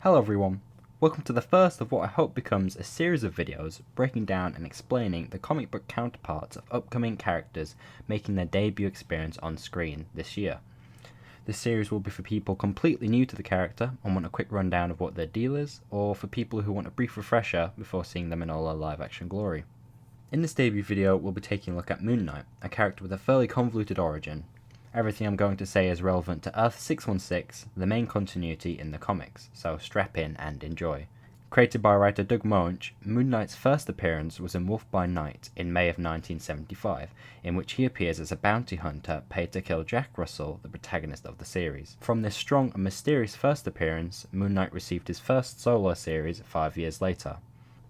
Hello everyone, welcome to the first of what I hope becomes a series of videos breaking down and explaining the comic book counterparts of upcoming characters making their debut experience on screen this year. This series will be for people completely new to the character and want a quick rundown of what their deal is, or for people who want a brief refresher before seeing them in all their live action glory. In this debut video we'll be taking a look at Moon Knight, a character with a fairly convoluted origin. Everything I'm going to say is relevant to Earth 616, the main continuity in the comics, so strap in and enjoy. Created by writer Doug Moench, Moon Knight's first appearance was in Wolf by Night in May of 1975, in which he appears as a bounty hunter paid to kill Jack Russell, the protagonist of the series. From this strong and mysterious first appearance, Moon Knight received his first solo series 5 years later.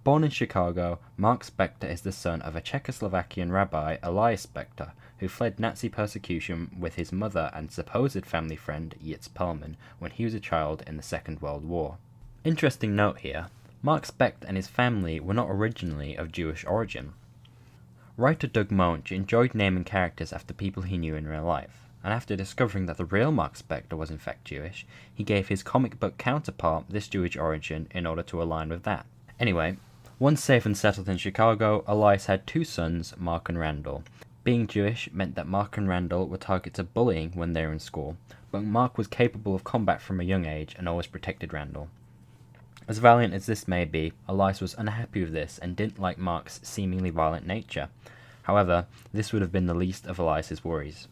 Born in Chicago, Mark Spector is the son of a Czechoslovakian rabbi, Elias Spector, who fled Nazi persecution with his mother and supposed family friend Yitz Perlman when he was a child in the Second World War. Interesting note here, Mark Spector and his family were not originally of Jewish origin. Writer Doug Moench enjoyed naming characters after people he knew in real life, and after discovering that the real Mark Spector was in fact Jewish, he gave his comic book counterpart this Jewish origin in order to align with that. Anyway, once safe and settled in Chicago, Elias had two sons, Mark and Randall. Being Jewish meant that Mark and Randall were targets of bullying when they were in school, but Mark was capable of combat from a young age and always protected Randall. As valiant as this may be, Elias was unhappy with this and didn't like Mark's seemingly violent nature. However, this would have been the least of Elias's worries.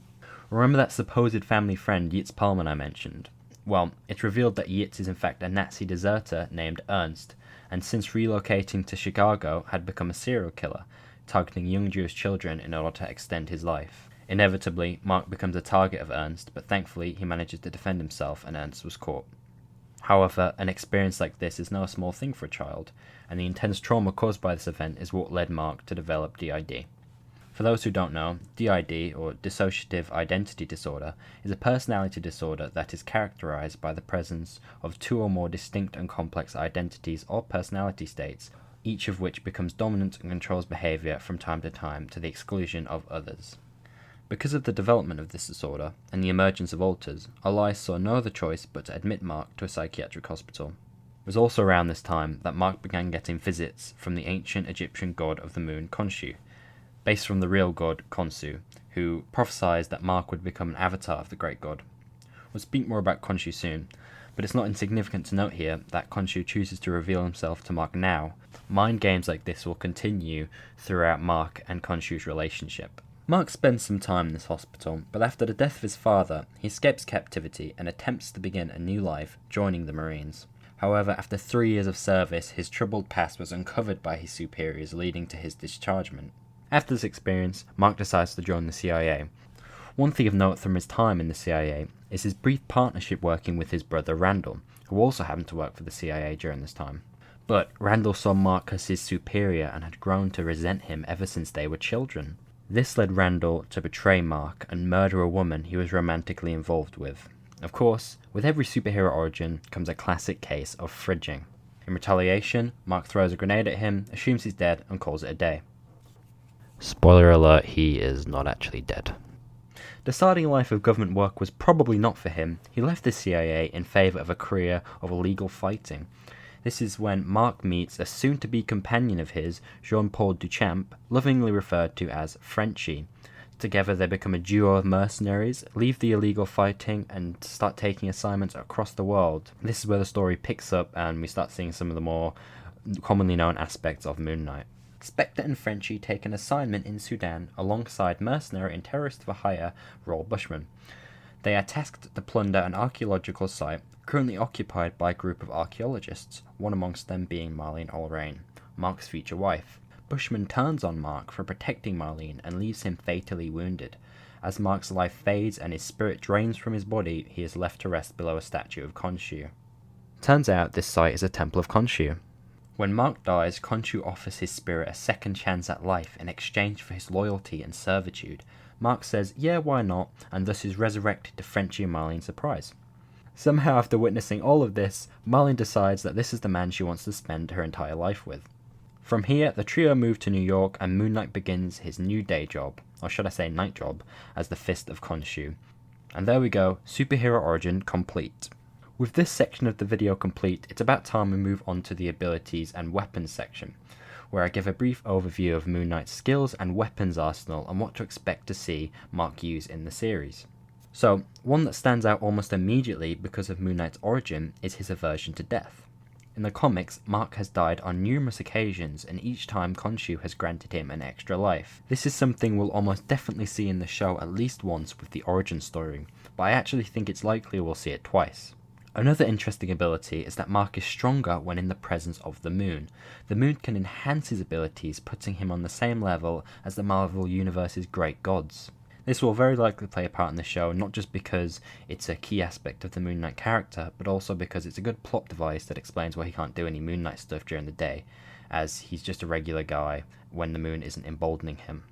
Remember that supposed family friend Yitz Perlman I mentioned? Well, it's revealed that Yitz is in fact a Nazi deserter named Ernst, and since relocating to Chicago had become a serial killer, targeting young Jewish children in order to extend his life. Inevitably, Mark becomes a target of Ernst, but thankfully he manages to defend himself and Ernst was caught. However, an experience like this is no small thing for a child, and the intense trauma caused by this event is what led Mark to develop DID. For those who don't know, DID, or dissociative identity disorder, is a personality disorder that is characterized by the presence of two or more distinct and complex identities or personality states, each of which becomes dominant and controls behavior from time to time to the exclusion of others. Because of the development of this disorder and the emergence of alters, Elias saw no other choice but to admit Mark to a psychiatric hospital. It was also around this time that Mark began getting visits from the ancient Egyptian god of the moon Khonshu, based from the real god Khonsu, who prophesied that Mark would become an avatar of the great god. We'll speak more about Khonshu soon, but it's not insignificant to note here that Khonshu chooses to reveal himself to Mark now. Mind games like this will continue throughout Mark and Khonshu's relationship. Mark spends some time in this hospital, but after the death of his father, he escapes captivity and attempts to begin a new life, joining the Marines. However, after 3 years of service, his troubled past was uncovered by his superiors, leading to his dischargement. After this experience, Mark decides to join the CIA. One thing of note from his time in the CIA is his brief partnership working with his brother Randall, who also happened to work for the CIA during this time. But Randall saw Mark as his superior and had grown to resent him ever since they were children. This led Randall to betray Mark and murder a woman he was romantically involved with. Of course, with every superhero origin comes a classic case of fridging. In retaliation, Mark throws a grenade at him, assumes he's dead, and calls it a day. Spoiler alert, he is not actually dead. Deciding a life of government work was probably not for him. He left the CIA in favour of a career of illegal fighting. This is when Mark meets a soon-to-be companion of his, Jean-Paul Duchamp, lovingly referred to as Frenchie. Together they become a duo of mercenaries, leave the illegal fighting, and start taking assignments across the world. This is where the story picks up and we start seeing some of the more commonly known aspects of Moon Knight. Spector and Frenchie take an assignment in Sudan alongside mercenary and terrorist for hire Royal Bushmen. They are tasked to plunder an archaeological site currently occupied by a group of archaeologists, one amongst them being Marlene Allrain, Mark's future wife. Bushman turns on Mark for protecting Marlene and leaves him fatally wounded. As Mark's life fades and his spirit drains from his body, he is left to rest below a statue of Khonshu. Turns out this site is a temple of Khonshu. When Mark dies, Khonshu offers his spirit a second chance at life in exchange for his loyalty and servitude. Mark says, yeah, why not, and thus is resurrected to Frenchie and Marlene's surprise. Somehow, after witnessing all of this, Marlene decides that this is the man she wants to spend her entire life with. From here, the trio move to New York and Moon Knight begins his new day job, or should I say night job, as the Fist of Khonshu. And there we go, superhero origin complete. With this section of the video complete, it's about time we move on to the abilities and weapons section, where I give a brief overview of Moon Knight's skills and weapons arsenal and what to expect to see Mark use in the series. So, one that stands out almost immediately because of Moon Knight's origin is his aversion to death. In the comics, Mark has died on numerous occasions, and each time Khonshu has granted him an extra life. This is something we'll almost definitely see in the show at least once with the origin story, but I actually think it's likely we'll see it twice. Another interesting ability is that Mark is stronger when in the presence of the moon. The moon can enhance his abilities, putting him on the same level as the Marvel Universe's great gods. This will very likely play a part in the show, not just because it's a key aspect of the Moon Knight character, but also because it's a good plot device that explains why he can't do any Moon Knight stuff during the day, as he's just a regular guy when the moon isn't emboldening him.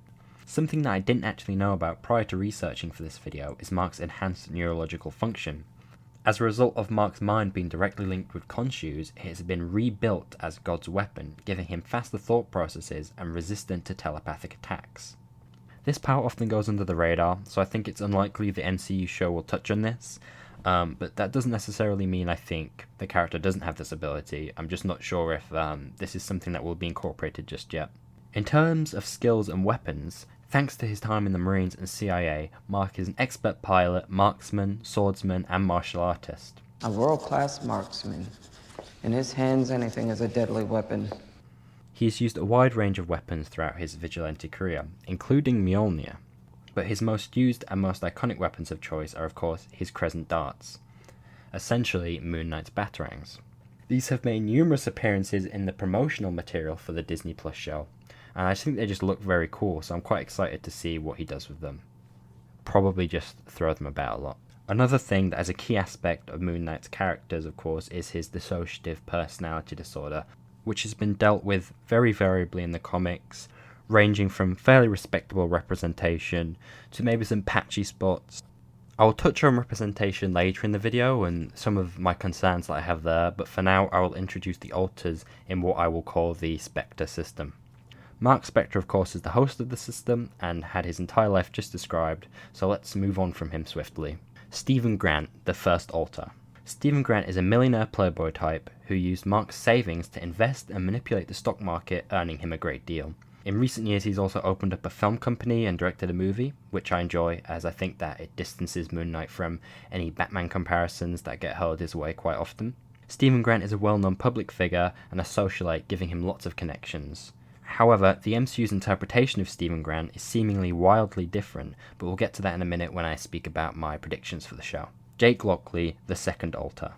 Something that I didn't actually know about prior to researching for this video is Mark's enhanced neurological function. As a result of Mark's mind being directly linked with Khonshu's, it has been rebuilt as God's weapon, giving him faster thought processes and resistant to telepathic attacks. This power often goes under the radar, so I think it's unlikely the MCU show will touch on this, but that doesn't necessarily mean I think the character doesn't have this ability. I'm just not sure if this is something that will be incorporated just yet. In terms of skills and weapons, thanks to his time in the Marines and CIA, Mark is an expert pilot, marksman, swordsman, and martial artist. A world-class marksman. In his hands, anything is a deadly weapon. He has used a wide range of weapons throughout his vigilante career, including Mjolnir, but his most used and most iconic weapons of choice are of course his crescent darts, essentially Moon Knight's batarangs. These have made numerous appearances in the promotional material for the Disney Plus show, and I think they just look very cool, so I'm quite excited to see what he does with them. Probably just throw them about a lot. Another thing that is a key aspect of Moon Knight's characters, of course, is his dissociative personality disorder, which has been dealt with very variably in the comics, ranging from fairly respectable representation to maybe some patchy spots. I will touch on representation later in the video and some of my concerns that I have there, but for now I will introduce the alters in what I will call the Spectre system. Mark Spectre, of course, is the host of the system and had his entire life just described, so let's move on from him swiftly. Stephen Grant, the first alter. Stephen Grant is a millionaire playboy type who used Mark's savings to invest and manipulate the stock market, earning him a great deal. In recent years he's also opened up a film company and directed a movie, which I enjoy as I think that it distances Moon Knight from any Batman comparisons that get hurled his way quite often. Stephen Grant is a well-known public figure and a socialite, giving him lots of connections. However, the MCU's interpretation of Stephen Grant is seemingly wildly different, but we'll get to that in a minute when I speak about my predictions for the show. Jake Lockley, the second alter.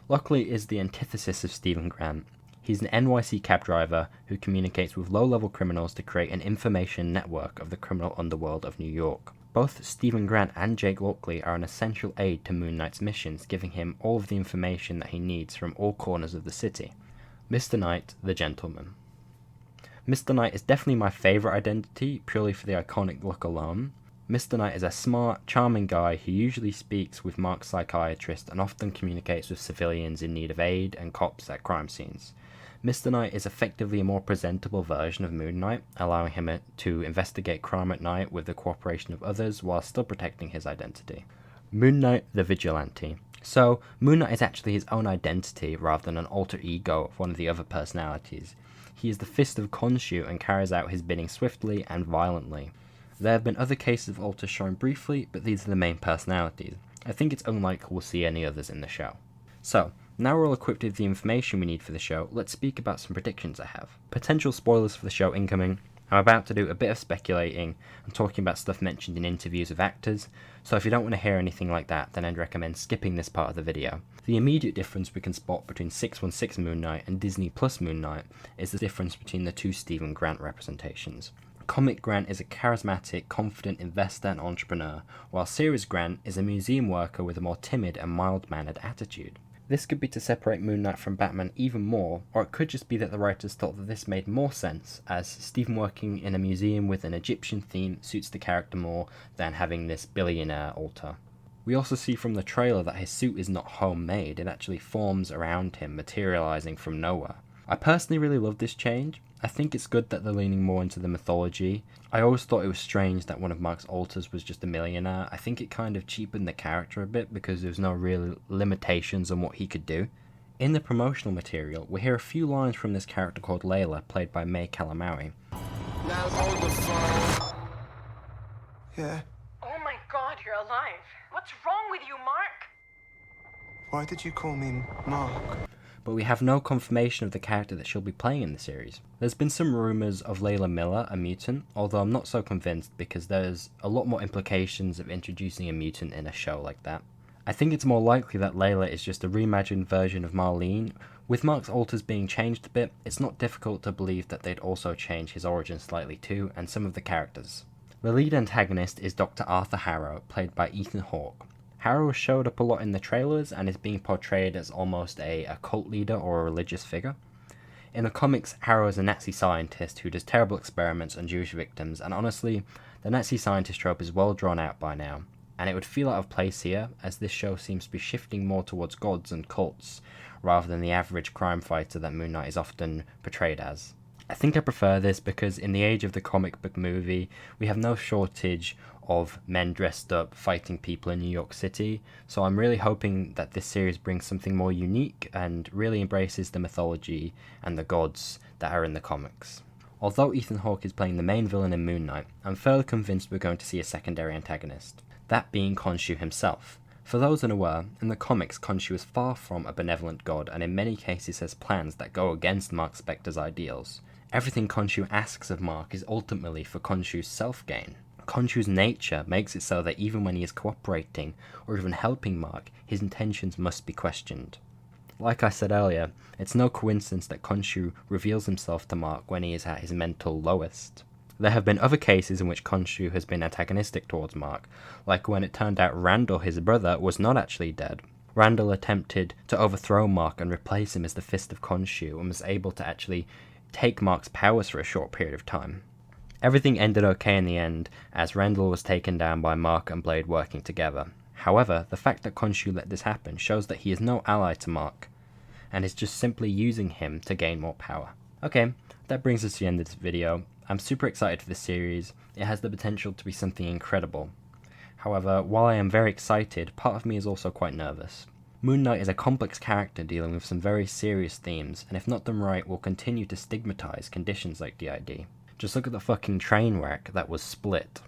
Lockley is the antithesis of Stephen Grant. He's an NYC cab driver who communicates with low-level criminals to create an information network of the criminal underworld of New York. Both Stephen Grant and Jake Lockley are an essential aid to Moon Knight's missions, giving him all of the information that he needs from all corners of the city. Mr. Knight, the gentleman. Mr. Knight is definitely my favourite identity, purely for the iconic look alone. Mr. Knight is a smart, charming guy who usually speaks with Mark's psychiatrist and often communicates with civilians in need of aid and cops at crime scenes. Mr. Knight is effectively a more presentable version of Moon Knight, allowing him to investigate crime at night with the cooperation of others while still protecting his identity. Moon Knight, the vigilante. So, Moon Knight is actually his own identity rather than an alter ego of one of the other personalities. He is the fist of Khonshu and carries out his bidding swiftly and violently. There have been other cases of alters shown briefly, but these are the main personalities. I think it's unlikely we'll see any others in the show. So, now we're all equipped with the information we need for the show, let's speak about some predictions I have. Potential spoilers for the show incoming. I'm about to do a bit of speculating and talking about stuff mentioned in interviews with actors, so if you don't want to hear anything like that, then I'd recommend skipping this part of the video. The immediate difference we can spot between 616 Moon Knight and Disney Plus Moon Knight is the difference between the two Stephen Grant representations. Comic Grant is a charismatic, confident investor and entrepreneur, while Series Grant is a museum worker with a more timid and mild-mannered attitude. This could be to separate Moon Knight from Batman even more, or it could just be that the writers thought that this made more sense, as Stephen working in a museum with an Egyptian theme suits the character more than having this billionaire alter. We also see from the trailer that his suit is not homemade, it actually forms around him, materializing from nowhere. I personally really love this change. I think it's good that they're leaning more into the mythology. I always thought it was strange that one of Mark's alters was just a millionaire. I think it kind of cheapened the character a bit because there was no real limitations on what he could do. In the promotional material, we hear a few lines from this character called Layla, played by May Calamawy. Now hold the phone. Yeah? Oh my god, you're alive. What's wrong with you, Mark? Why did you call me Mark? But we have no confirmation of the character that she'll be playing in the series. There's been some rumours of Layla Miller, a mutant, although I'm not so convinced because there's a lot more implications of introducing a mutant in a show like that. I think it's more likely that Layla is just a reimagined version of Marlene. With Mark's alters being changed a bit, it's not difficult to believe that they'd also change his origin slightly too, and some of the characters. The lead antagonist is Dr. Arthur Harrow, played by Ethan Hawke. Harrow showed up a lot in the trailers and is being portrayed as almost a cult leader or a religious figure. In the comics, Harrow is a Nazi scientist who does terrible experiments on Jewish victims, and honestly, the Nazi scientist trope is well drawn out by now, and it would feel out of place here, as this show seems to be shifting more towards gods and cults, rather than the average crime fighter that Moon Knight is often portrayed as. I think I prefer this because in the age of the comic book movie, we have no shortage of men dressed up fighting people in New York City, so I'm really hoping that this series brings something more unique and really embraces the mythology and the gods that are in the comics. Although Ethan Hawke is playing the main villain in Moon Knight, I'm fairly convinced we're going to see a secondary antagonist, that being Khonshu himself. For those unaware, in the comics Khonshu is far from a benevolent god and in many cases has plans that go against Mark Spector's ideals. Everything Khonshu asks of Mark is ultimately for Khonshu's self-gain. Khonshu's nature makes it so that even when he is cooperating or even helping Mark, his intentions must be questioned. Like I said earlier, it's no coincidence that Khonshu reveals himself to Mark when he is at his mental lowest. There have been other cases in which Khonshu has been antagonistic towards Mark, like when it turned out Randall, his brother, was not actually dead. Randall attempted to overthrow Mark and replace him as the Fist of Khonshu and was able to actually take Mark's powers for a short period of time. Everything ended okay in the end, as Randall was taken down by Mark and Blade working together. However, the fact that Khonshu let this happen shows that he is no ally to Mark, and is just simply using him to gain more power. Okay, that brings us to the end of this video. I'm super excited for this series. It has the potential to be something incredible. However, while I am very excited, part of me is also quite nervous. Moon Knight is a complex character dealing with some very serious themes, and if not done right, will continue to stigmatize conditions like DID. Just look at the fucking train wreck that was Split.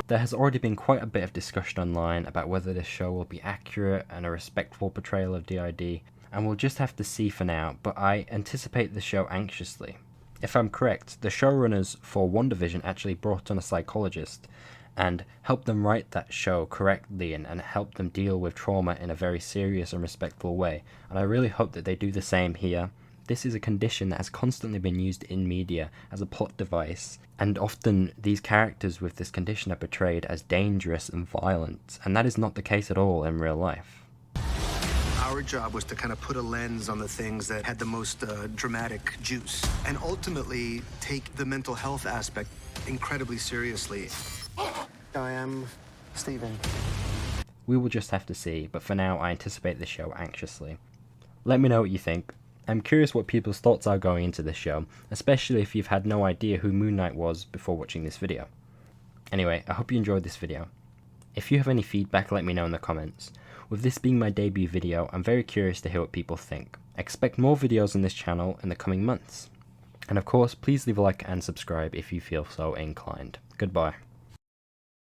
There has already been quite a bit of discussion online about whether this show will be accurate and a respectful portrayal of DID, and we'll just have to see for now, but I anticipate the show anxiously. If I'm correct, the showrunners for WandaVision actually brought on a psychologist and helped them write that show correctly and helped them deal with trauma in a very serious and respectful way, and I really hope that they do the same here. This is a condition that has constantly been used in media as a plot device, and often these characters with this condition are portrayed as dangerous and violent, and that is not the case at all in real life. Our job was to kind of put a lens on the things that had the most dramatic juice, and ultimately take the mental health aspect incredibly seriously. I am Stephen. We will just have to see, but for now I anticipate the show anxiously. Let me know what you think. I'm curious what people's thoughts are going into this show, especially if you've had no idea who Moon Knight was before watching this video. Anyway, I hope you enjoyed this video. If you have any feedback, let me know in the comments. With this being my debut video, I'm very curious to hear what people think. Expect more videos on this channel in the coming months. And of course, please leave a like and subscribe if you feel so inclined. Goodbye.